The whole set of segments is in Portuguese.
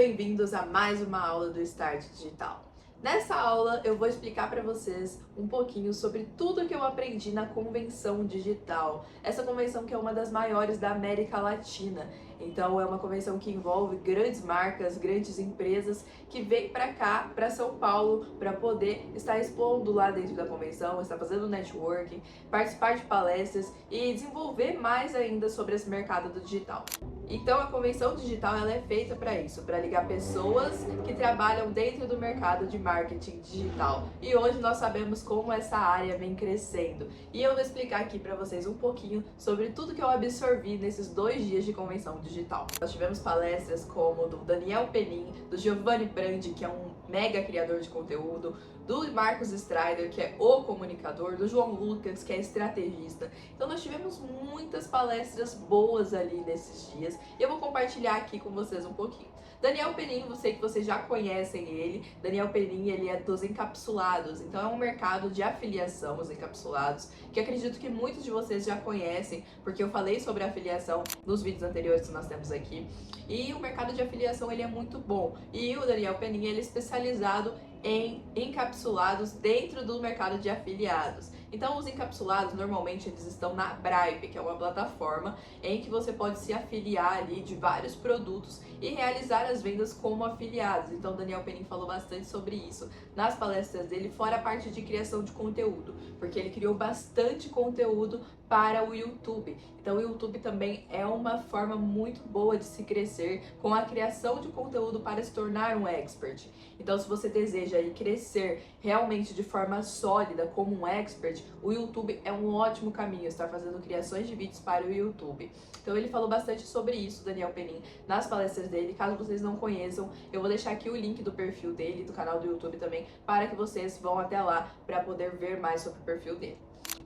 bem-vindos a mais uma aula do Start Digital. Nessa aula eu vou explicar para vocês um pouquinho sobre tudo que eu aprendi na Convenção Digital. Essa convenção que é uma das maiores da América Latina. Então é uma convenção que envolve grandes marcas, grandes empresas que vêm para cá, para São Paulo, para poder estar expondo lá dentro da convenção, estar fazendo networking, participar de palestras e desenvolver mais ainda sobre esse mercado do digital. Então a convenção digital ela é feita para isso, para ligar pessoas que trabalham dentro do mercado de marketing digital. E hoje nós sabemos como essa área vem crescendo. E eu vou explicar aqui para vocês um pouquinho sobre tudo que eu absorvi nesses 2 dias de convenção digital. Nós tivemos palestras como do Daniel Penin, do Giovanni Brandi, que é um mega criador de conteúdo, do Marcos Strider, que é o comunicador, do João Lucas, que é estrategista. Então nós tivemos muitas palestras boas ali nesses dias e eu vou compartilhar aqui com vocês um pouquinho. Daniel Penin, eu sei que vocês já conhecem ele. Daniel Penin, ele é dos encapsulados, então é um mercado de afiliação, os encapsulados, que acredito que muitos de vocês já conhecem, porque eu falei sobre afiliação nos vídeos anteriores que nós temos aqui. E o mercado de afiliação, ele é muito bom. E o Daniel Penin, ele é especializado em encapsulados dentro do mercado de afiliados. Então, os encapsulados, normalmente, eles estão na Bripe, que é uma plataforma em que você pode se afiliar ali de vários produtos e realizar as vendas como afiliados. Então, o Daniel Penin falou bastante sobre isso nas palestras dele, fora a parte de criação de conteúdo, porque ele criou bastante conteúdo para o YouTube. Então, o YouTube também é uma forma muito boa de se crescer com a criação de conteúdo para se tornar um expert. Então, se você deseja aí crescer realmente de forma sólida como um expert, o YouTube é um ótimo caminho, estar fazendo criações de vídeos para o YouTube. Então, ele falou bastante sobre isso, Daniel Penin, nas palestras dele. Caso vocês não conheçam, eu vou deixar aqui o link do perfil dele, do canal do YouTube também, para que vocês vão até lá para poder ver mais sobre o perfil dele.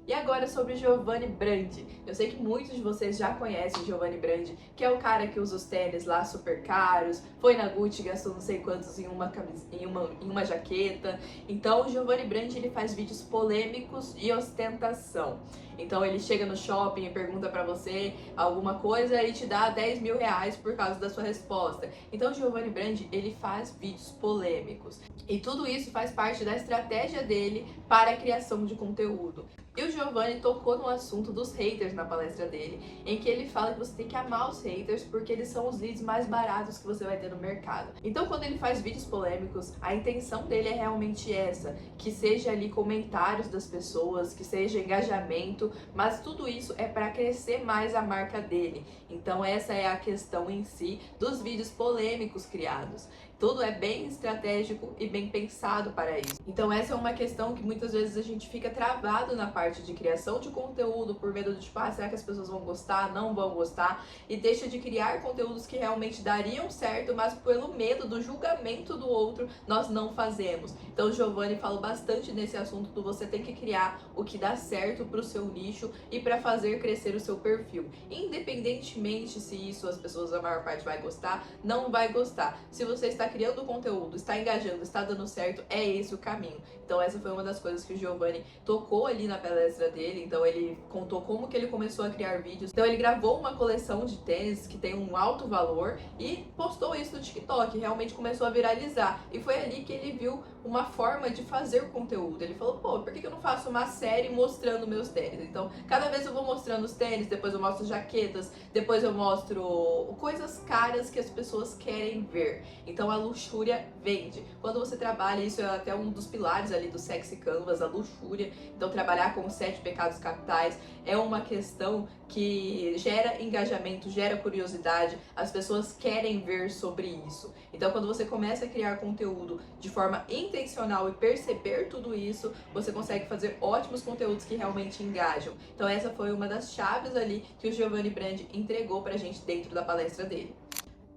E agora sobre Giovanni Brandi. Eu sei que muitos de vocês já conhecem Giovanni Brandi, que é o cara que usa os tênis lá super caros, foi na Gucci, gastou não sei quantos em uma jaqueta. Então o Giovanni Brandi, ele faz vídeos polêmicos e ostentação. Então ele chega no shopping e pergunta pra você alguma coisa e te dá 10 mil reais por causa da sua resposta. Então o Giovanni Brandi, ele faz vídeos polêmicos. E tudo isso faz parte da estratégia dele para a criação de conteúdo. E o Giovanni tocou no assunto dos haters na palestra dele, em que ele fala que você tem que amar os haters porque eles são os leads mais baratos que você vai ter no mercado. Então, quando ele faz vídeos polêmicos, a intenção dele é realmente essa, que seja ali comentários das pessoas, que seja engajamento, mas tudo isso é para crescer mais a marca dele. Então, essa é a questão em si dos vídeos polêmicos criados. Tudo é bem estratégico e bem pensado para isso. Então essa é uma questão que muitas vezes a gente fica travado na parte de criação de conteúdo por medo de tipo, será que as pessoas vão gostar, não vão gostar? E deixa de criar conteúdos que realmente dariam certo, mas pelo medo do julgamento do outro, nós não fazemos. Então o Giovanni fala bastante nesse assunto do você tem que criar o que dá certo para o seu nicho e para fazer crescer o seu perfil. Independentemente se isso as pessoas, a maior parte vai gostar, não vai gostar. Se você está criando conteúdo, está engajando, está dando certo, é esse o caminho. Então essa foi uma das coisas que o Giovanni tocou ali na palestra dele. Então ele contou como que ele começou a criar vídeos. Então ele gravou uma coleção de tênis que tem um alto valor e postou isso no TikTok, realmente começou a viralizar. E foi ali que ele viu uma forma de fazer o conteúdo. Ele falou, pô, por que eu não faço uma série mostrando meus tênis? Então cada vez eu vou mostrando os tênis, depois eu mostro jaquetas, depois eu mostro coisas caras que as pessoas querem ver. Então a luxúria vende. Quando você trabalha, isso é até um dos pilares ali do Sexy Canvas, a luxúria. Então trabalhar com os 7 pecados capitais é uma questão que gera engajamento, gera curiosidade, as pessoas querem ver sobre isso. Então quando você começa a criar conteúdo de forma intencional e perceber tudo isso, você consegue fazer ótimos conteúdos que realmente engajam. Então essa foi uma das chaves ali que o Giovanni Brandi entregou pra gente dentro da palestra dele.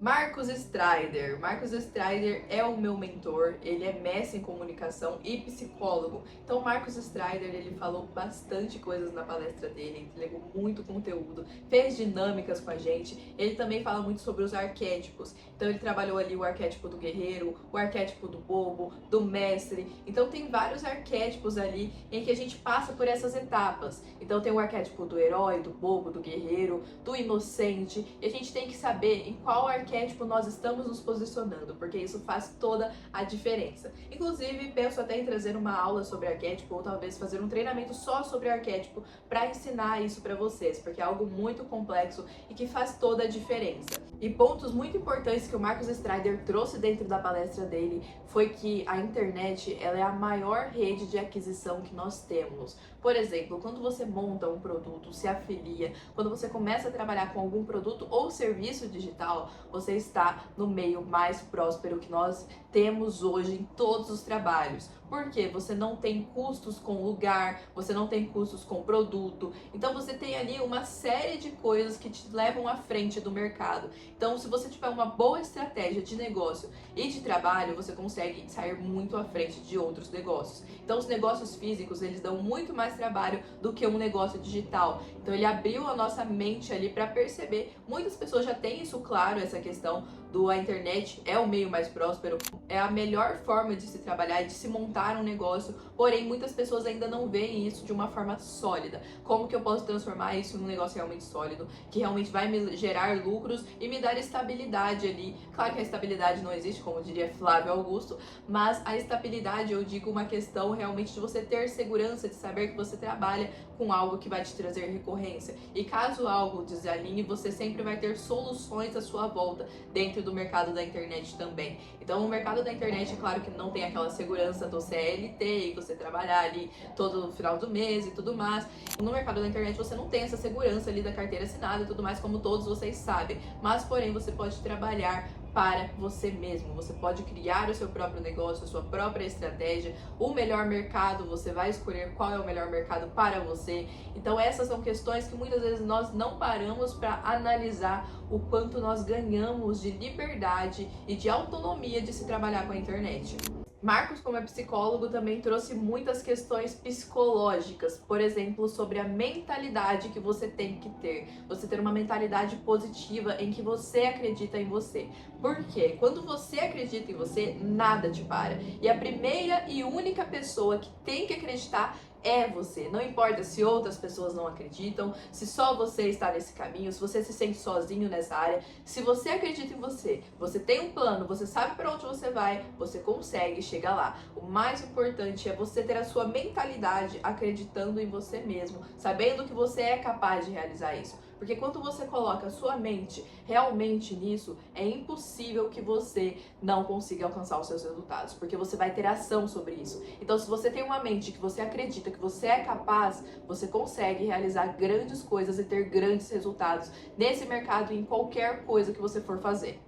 Marcos Strider. Marcos Strider é o meu mentor, ele é mestre em comunicação e psicólogo. Então, Marcos Strider, ele falou bastante coisas na palestra dele, entregou muito conteúdo, fez dinâmicas com a gente. Ele também fala muito sobre os arquétipos. Então, ele trabalhou ali o arquétipo do guerreiro, o arquétipo do bobo, do mestre. Então, tem vários arquétipos ali em que a gente passa por essas etapas. Então, tem o arquétipo do herói, do bobo, do guerreiro, do inocente. E a gente tem que saber em qual arquétipo arquétipo nós estamos nos posicionando, porque isso faz toda a diferença. Inclusive, penso até em trazer uma aula sobre arquétipo ou talvez fazer um treinamento só sobre arquétipo para ensinar isso para vocês, porque é algo muito complexo e que faz toda a diferença. E pontos muito importantes que o Marcus Strider trouxe dentro da palestra dele foi que a internet ela é a maior rede de aquisição que nós temos. Por exemplo, quando você monta um produto, se afilia, quando você começa a trabalhar com algum produto ou serviço digital, você está no meio mais próspero que nós temos hoje em todos os trabalhos. Porque você não tem custos com lugar, você não tem custos com produto. Então você tem ali uma série de coisas que te levam à frente do mercado. Então, se você tiver uma boa estratégia de negócio e de trabalho, você consegue sair muito à frente de outros negócios. Então, os negócios físicos, eles dão muito mais trabalho do que um negócio digital. Então, ele abriu a nossa mente ali para perceber. Muitas pessoas já têm isso claro, essa questão a internet é o meio mais próspero, é a melhor forma de se trabalhar e de se montar um negócio, porém muitas pessoas ainda não veem isso de uma forma sólida. Como que eu posso transformar isso num negócio realmente sólido, que realmente vai me gerar lucros e me dar estabilidade ali? Claro que a estabilidade não existe, como diria Flávio Augusto, mas a estabilidade, eu digo, uma questão realmente de você ter segurança, de saber que você trabalha com algo que vai te trazer recorrência. E caso algo desalinhe, você sempre vai ter soluções à sua volta dentro do mercado da internet também. Então, o mercado da internet, é claro que não tem aquela segurança do CLT e você trabalhar ali todo final do mês e tudo mais. No mercado da internet, você não tem essa segurança ali da carteira assinada e tudo mais, como todos vocês sabem. Mas, porém, você pode trabalhar para você mesmo. Você pode criar o seu próprio negócio, a sua própria estratégia, o melhor mercado, você vai escolher qual é o melhor mercado para você. Então essas são questões que muitas vezes nós não paramos para analisar o quanto nós ganhamos de liberdade e de autonomia de se trabalhar com a internet. Marcus, como é psicólogo, também trouxe muitas questões psicológicas, por exemplo, sobre a mentalidade que você tem que ter. Você ter uma mentalidade positiva em que você acredita em você. Por quê? Quando você acredita em você, nada te para. E a primeira e única pessoa que tem que acreditar é você. Não importa se outras pessoas não acreditam, se só você está nesse caminho, se você se sente sozinho nessa área. Se você acredita em você, você tem um plano, você sabe para onde você vai, você consegue chegar lá. O mais importante é você ter a sua mentalidade acreditando em você mesmo, sabendo que você é capaz de realizar isso. Porque quando você coloca a sua mente realmente nisso, é impossível que você não consiga alcançar os seus resultados, porque você vai ter ação sobre isso. Então, se você tem uma mente que você acredita que você é capaz, você consegue realizar grandes coisas e ter grandes resultados nesse mercado e em qualquer coisa que você for fazer.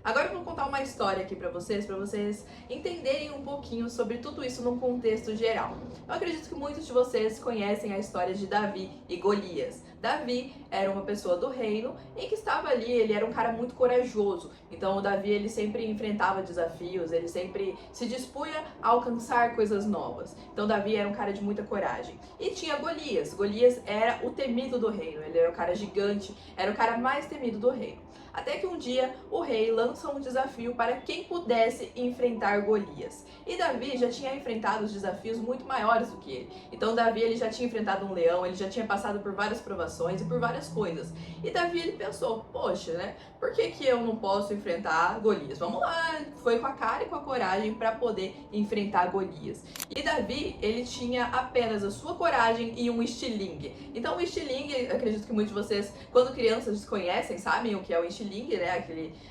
Agora eu vou contar uma história aqui pra vocês entenderem um pouquinho sobre tudo isso num contexto geral. Eu acredito que muitos de vocês conhecem a história de Davi e Golias. Davi era uma pessoa do reino em que estava ali, ele era um cara muito corajoso. Então o Davi, ele sempre enfrentava desafios, ele sempre se dispunha a alcançar coisas novas. Então Davi era um cara de muita coragem. E tinha Golias. Golias era o temido do reino, ele era um cara gigante, era o cara mais temido do reino. Até que um dia o rei lança um desafio para quem pudesse enfrentar Golias. E Davi já tinha enfrentado os desafios muito maiores do que ele. Então Davi, ele já tinha enfrentado um leão, ele já tinha passado por várias provações e por várias coisas. E Davi, ele pensou, poxa, né? Por que que eu não posso enfrentar Golias? Vamos lá, foi com a cara e com a coragem para poder enfrentar Golias. E Davi, ele tinha apenas a sua coragem e um estilingue. Então o estilingue, acredito que muitos de vocês, quando crianças conhecem, sabem o que é o estilingue, né?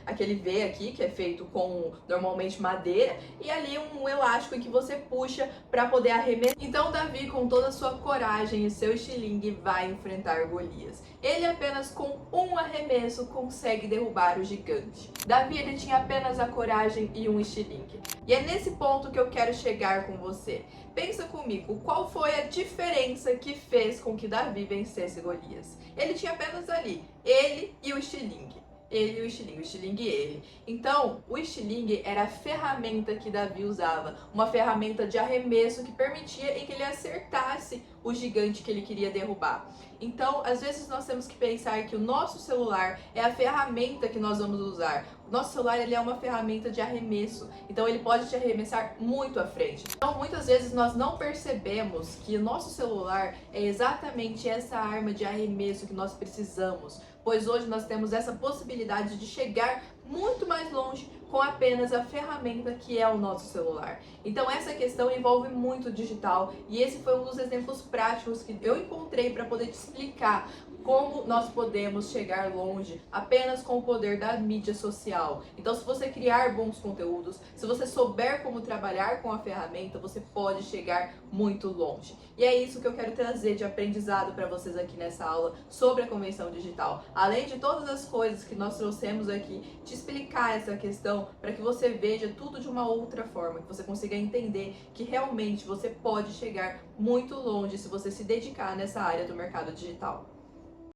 Aquele V aqui, que é feito com normalmente madeira, e ali um elástico em que você puxa para poder arremessar. Então Davi, com toda a sua coragem e seu estilingue, vai enfrentar Golias. Ele apenas com um arremesso consegue derrubar o gigante. Davi, ele tinha apenas a coragem e um estilingue. E é nesse ponto que eu quero chegar com você. Pensa comigo, qual foi a diferença que fez com que Davi vencesse Golias? Ele tinha apenas ali, ele e o estilingue. Ele e o estilingue ele. Então, o estilingue era a ferramenta que Davi usava, uma ferramenta de arremesso que permitia em que ele acertasse o gigante que ele queria derrubar. Então, às vezes nós temos que pensar que o nosso celular é a ferramenta que nós vamos usar. Nosso celular, ele é uma ferramenta de arremesso, então ele pode te arremessar muito à frente. Então, muitas vezes nós não percebemos que o nosso celular é exatamente essa arma de arremesso que nós precisamos, pois hoje nós temos essa possibilidade de chegar muito mais longe com apenas a ferramenta que é o nosso celular. Então essa questão envolve muito digital e esse foi um dos exemplos práticos que eu encontrei para poder te explicar como nós podemos chegar longe apenas com o poder da mídia social. Então, se você criar bons conteúdos, se você souber como trabalhar com a ferramenta, você pode chegar muito longe. E é isso que eu quero trazer de aprendizado para vocês aqui nessa aula sobre a convenção digital. Além de todas as coisas que nós trouxemos aqui, te explicar essa questão para que você veja tudo de uma outra forma, que você consiga entender que realmente você pode chegar muito longe se você se dedicar nessa área do mercado digital.